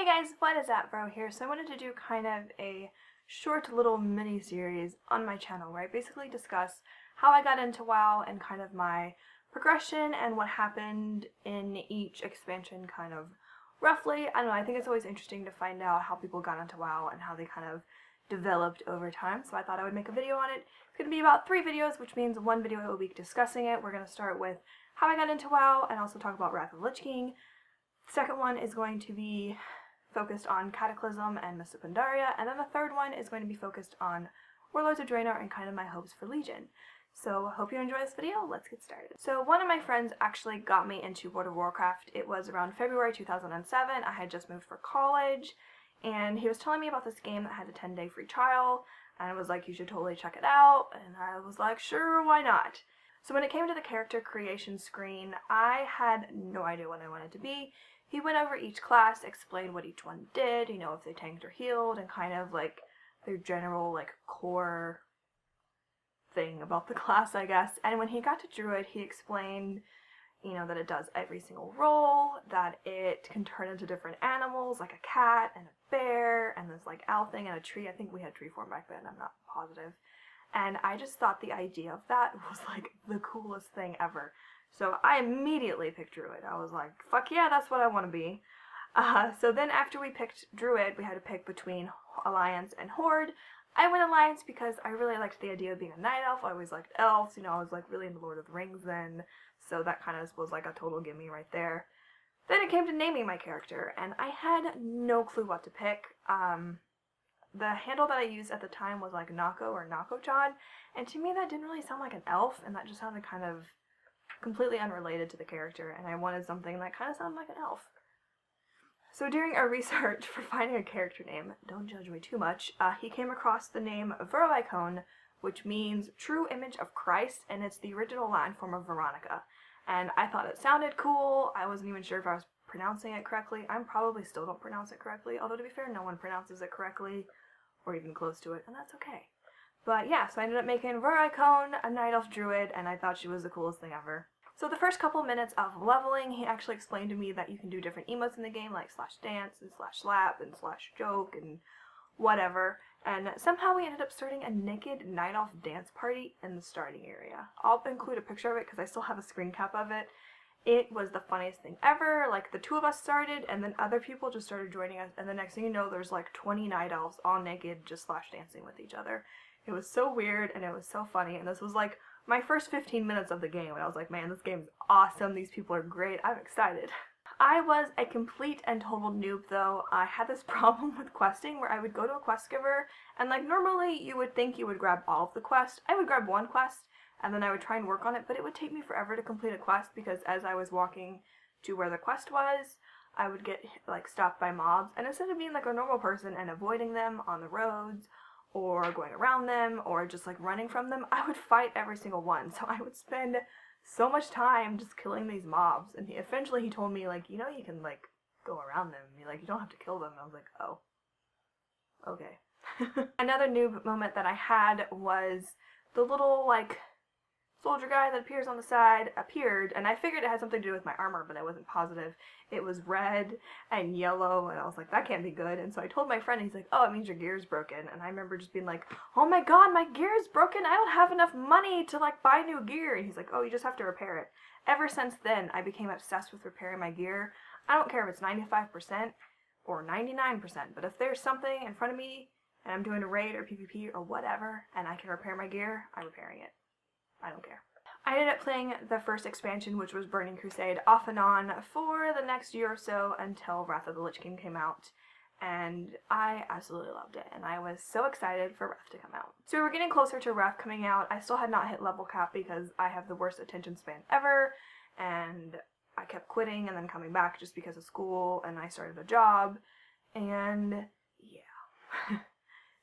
Hey guys, what is that, Bro here? So I wanted to do kind of a short little mini series on my channel where I basically discuss how I got into WoW and kind of my progression and what happened in each expansion kind of roughly. I don't know, I think it's always interesting to find out how people got into WoW and how they kind of developed over time, so I thought I would make a video on it. It's going to be about 3 videos, which means one video a week discussing it. We're going to start with how I got into WoW and also talk about Wrath of the Lich King. The second one is going to be focused on Cataclysm and Mists of Pandaria, and then the third one is going to be focused on Warlords of Draenor and kind of my hopes for Legion. So I hope you enjoy this video. Let's get started. So one of my friends actually got me into World of Warcraft. It was around February 2007. I had just moved for college, and he was telling me about this game that had a 10-day free trial, and I was like, you should totally check it out, and I was like, sure, why not? So when it came to the character creation screen, I had no idea what I wanted to be. He went over each class, explained what each one did, you know, if they tanked or healed, and kind of like their general like core thing about the class, I guess. And when he got to Druid, he explained, you know, that it does every single role, that it can turn into different animals, like a cat and a bear, and this like owl thing and a tree. I think we had tree form back then, I'm not positive. And I just thought the idea of that was like the coolest thing ever. So I immediately picked Druid. I was like, fuck yeah, that's what I want to be. So then after we picked Druid, we had to pick between Alliance and Horde. I went Alliance because I really liked the idea of being a night elf. I always liked elves, you know, I was like really into Lord of the Rings then. So that kind of was like a total gimme right there. Then it came to naming my character, and I had no clue what to pick. The handle that I used at the time was like Nako or Nako-chan, and to me that didn't really sound like an elf, and that just sounded kind of completely unrelated to the character, and I wanted something that kind of sounded like an elf. So during our research for finding a character name, don't judge me too much, he came across the name Veroicone, which means true image of Christ, and it's the original Latin form of Veronica. And I thought it sounded cool. I wasn't even sure if I was pronouncing it correctly. I probably still don't pronounce it correctly, although to be fair, no one pronounces it correctly, or even close to it, and that's okay. But yeah, so I ended up making Veroicone, a night elf druid, and I thought she was the coolest thing ever. So the first couple minutes of leveling, he actually explained to me that you can do different emotes in the game, like /dance and /slap and /joke and whatever. And somehow we ended up starting a naked night elf dance party in the starting area. I'll include a picture of it because I still have a screen cap of it. It was the funniest thing ever. Like, the 2 of us started, and then other people just started joining us, and the next thing you know, there's like 20 night elves all naked just /dancing with each other. It was so weird, and it was so funny, and this was like my first 15 minutes of the game, and I was like, man, this game's awesome, these people are great, I'm excited. I was a complete and total noob though. I had this problem with questing where I would go to a quest giver, and like normally you would think you would grab all of the quests. I would grab one quest, and then I would try and work on it, but it would take me forever to complete a quest because as I was walking to where the quest was, I would get like stopped by mobs, and instead of being like a normal person and avoiding them on the roads, or going around them, or just like running from them, I would fight every single one. So I would spend so much time just killing these mobs, and eventually he told me, like, you know, you can like go around them, like, you don't have to kill them. And I was like, oh, okay. Another noob moment that I had was the little like soldier guy that appears on the side appeared, and I figured it had something to do with my armor, but I wasn't positive. It was red and yellow, and I was like, that can't be good. And so I told my friend, he's like, oh, it means your gear's broken. And I remember just being like, oh my god, my gear's broken, I don't have enough money to like buy new gear. And he's like, oh, you just have to repair it. Ever since then, I became obsessed with repairing my gear. I don't care if it's 95% or 99%, but if there's something in front of me and I'm doing a raid or PvP or whatever, and I can repair my gear, I'm repairing it. I don't care. I ended up playing the first expansion, which was Burning Crusade, off and on for the next year or so until Wrath of the Lich King came out, and I absolutely loved it, and I was so excited for Wrath to come out. So we were getting closer to Wrath coming out. I still had not hit level cap because I have the worst attention span ever, and I kept quitting and then coming back just because of school, and I started a job, and yeah.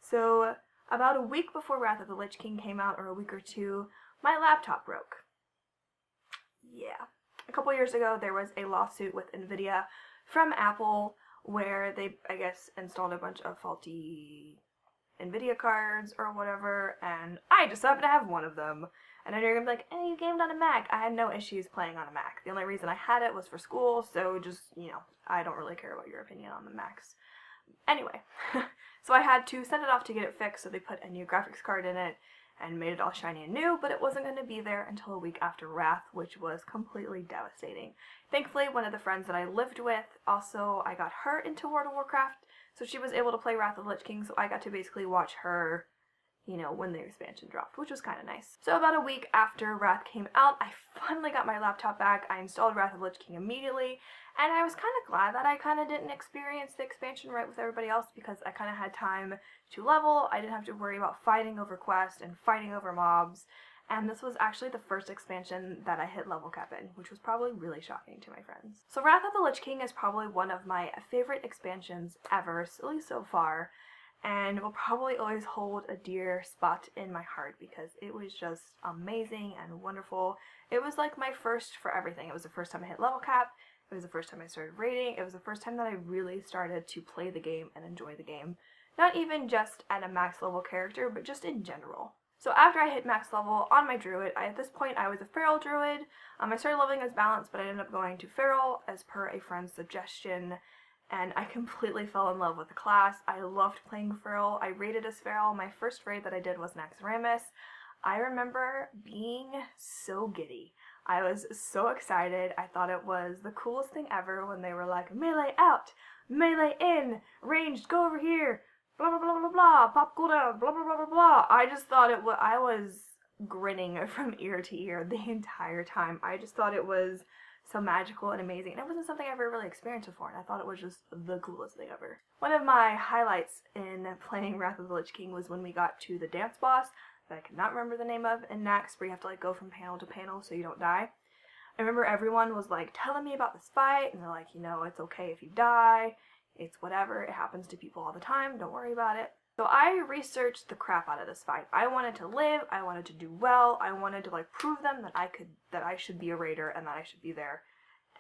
So about a week before Wrath of the Lich King came out, or a week or two, my laptop broke. Yeah. A couple years ago, there was a lawsuit with NVIDIA from Apple where they, I guess, installed a bunch of faulty NVIDIA cards or whatever, and I just happen to have one of them. And I know you're gonna be like, hey, you gamed on a Mac. I had no issues playing on a Mac. The only reason I had it was for school, so just, I don't really care about your opinion on the Macs. Anyway, so I had to send it off to get it fixed, so they put a new graphics card in it and made it all shiny and new, but it wasn't going to be there until a week after Wrath, which was completely devastating. Thankfully, one of the friends that I lived with, also, I got her into World of Warcraft, so she was able to play Wrath of the Lich King, so I got to basically watch her, when the expansion dropped, which was kind of nice. So about a week after Wrath came out, I finally got my laptop back. I installed Wrath of the Lich King immediately, and I was kind of glad that I kind of didn't experience the expansion right with everybody else, because I kind of had time to level. I didn't have to worry about fighting over quests and fighting over mobs, and this was actually the first expansion that I hit level cap in, which was probably really shocking to my friends. So Wrath of the Lich King is probably one of my favorite expansions ever, at least so far, and will probably always hold a dear spot in my heart because it was just amazing and wonderful. It was like my first for everything. It was the first time I hit level cap, it was the first time I started raiding, it was the first time that I really started to play the game and enjoy the game. Not even just at a max level character, but just in general. So after I hit max level on my druid, at this point I was a feral druid. I started leveling as balanced, but I ended up going to feral as per a friend's suggestion, and I completely fell in love with the class. I loved playing feral. I raided as feral. My first raid that I did was Naxxramas. I remember being so giddy. I was so excited. I thought it was the coolest thing ever when they were like, melee out, melee in, ranged, go over here, blah blah blah blah blah, pop cooldown, blah blah blah blah blah. I just thought I was grinning from ear to ear the entire time. I just thought it was so magical and amazing, and it wasn't something I ever really experienced before, and I thought it was just the coolest thing ever. One of my highlights in playing Wrath of the Lich King was when we got to the dance boss that I cannot remember the name of in Nax, where you have to go from panel to panel so you don't die. I remember everyone was telling me about this fight, and they're like, it's okay if you die, it's whatever, it happens to people all the time, don't worry about it. So I researched the crap out of this fight. I wanted to live, I wanted to do well, I wanted to prove them that I should be a raider and that I should be there.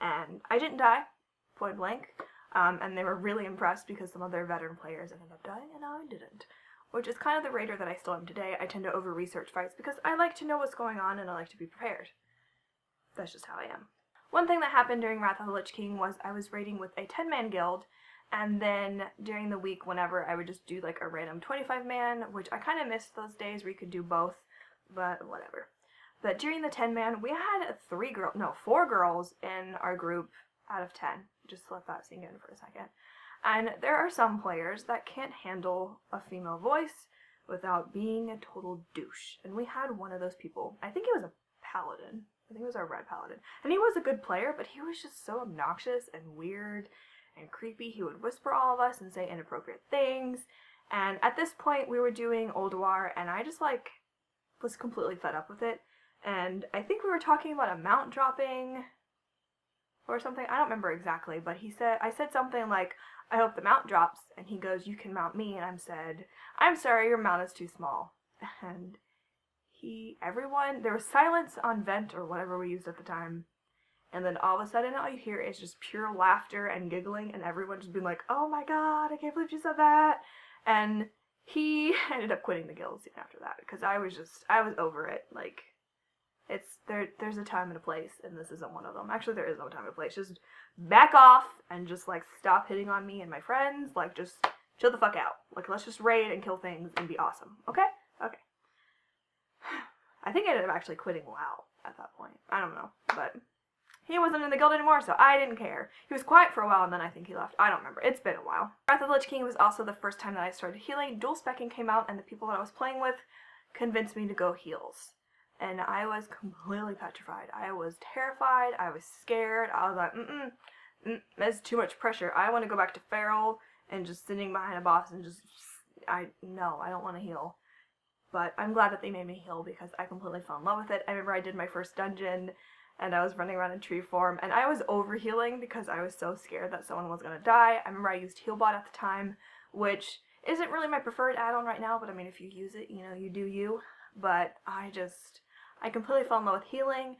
And I didn't die, point blank. And they were really impressed because some of their veteran players ended up dying and I didn't. Which is kind of the raider that I still am today. I tend to over-research fights because I like to know what's going on and I like to be prepared. That's just how I am. One thing that happened during Wrath of the Lich King was I was raiding with a 10-man guild, and then during the week whenever I would just do a random 25-man, which I kind of missed those days where you could do both, but whatever. But during the 10-man, we had 4 girls in our group out of 10. Just let that sink in for a second. And there are some players that can't handle a female voice without being a total douche. And we had one of those people. I think he was a paladin. I think it was our red paladin. And he was a good player, but he was just so obnoxious and weird and creepy. He would whisper all of us and say inappropriate things. And at this point, we were doing Ulduar, and I just was completely fed up with it. And I think we were talking about a mount dropping or something. I don't remember exactly, but I said something like, I hope the mount drops, and he goes, you can mount me, and I said, I'm sorry, your mount is too small. And there was silence on vent or whatever we used at the time, and then all of a sudden all you hear is just pure laughter and giggling, and everyone just being like, oh my god, I can't believe you said that. And he ended up quitting the guild soon after that, because I was over it. There's a time and a place, and this isn't one of them. Actually, there is no time and place. Just back off and just stop hitting on me and my friends. Just chill the fuck out. Let's just raid and kill things and be awesome. Okay? Okay. I think I ended up actually quitting WoW at that point. I don't know, but he wasn't in the guild anymore, so I didn't care. He was quiet for a while, and then I think he left. I don't remember. It's been a while. Wrath of the Lich King was also the first time that I started healing. Dual specking came out, and the people that I was playing with convinced me to go heals. And I was completely petrified. I was terrified. I was scared. I was like, that's too much pressure. I want to go back to feral and just sitting behind a boss and no, I don't want to heal. But I'm glad that they made me heal because I completely fell in love with it. I remember I did my first dungeon and I was running around in tree form and I was over healing because I was so scared that someone was going to die. I remember I used Healbot at the time, which isn't really my preferred add-on right now, but I mean, if you use it, you do you. But I completely fell in love with healing.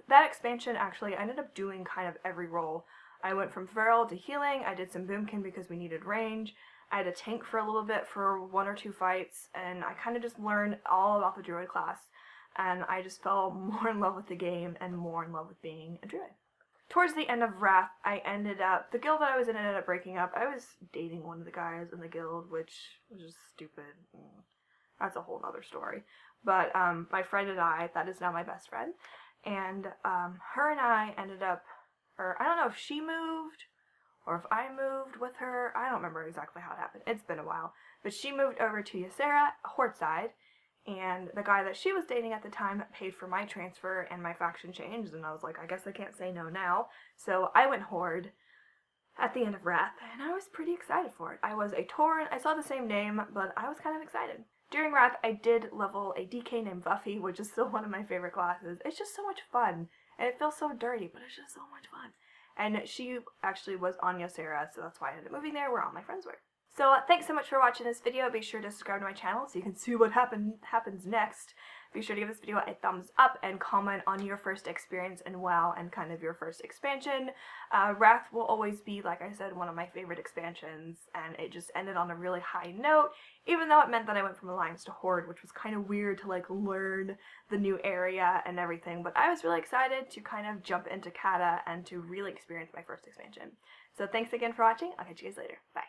That expansion, actually, I ended up doing kind of every role. I went from feral to healing. I did some boomkin because we needed range. I had a tank for a little bit for 1 or 2 fights, and I kind of just learned all about the druid class, and I just fell more in love with the game and more in love with being a druid. Towards the end of Wrath, the guild that I was in ended up breaking up. I was dating one of the guys in the guild, which was just stupid. That's a whole other story. But my friend and I, that is now my best friend, and her and I ended up, or I don't know if she moved or if I moved with her. I don't remember exactly how it happened. It's been a while. But she moved over to Ysera, Horde side, and the guy that she was dating at the time paid for my transfer and my faction changed, and I was like, I guess I can't say no now. So I went Horde at the end of Wrath, and I was pretty excited for it. I was a Tauren. I saw the same name, but I was kind of excited. During Wrath, I did level a DK named Buffy, which is still one of my favorite classes. It's just so much fun, and it feels so dirty, but it's just so much fun. And she actually was on Ysera, so that's why I ended up moving there, where all my friends were. So thanks so much for watching this video. Be sure to subscribe to my channel so you can see what happens next. Be sure to give this video a thumbs up and comment on your first experience in WoW and kind of your first expansion. Wrath will always be, like I said, one of my favorite expansions, and it just ended on a really high note, even though it meant that I went from Alliance to Horde, which was kind of weird to like learn the new area and everything, but I was really excited to kind of jump into Kata and to really experience my first expansion. So thanks again for watching. I'll catch you guys later. Bye.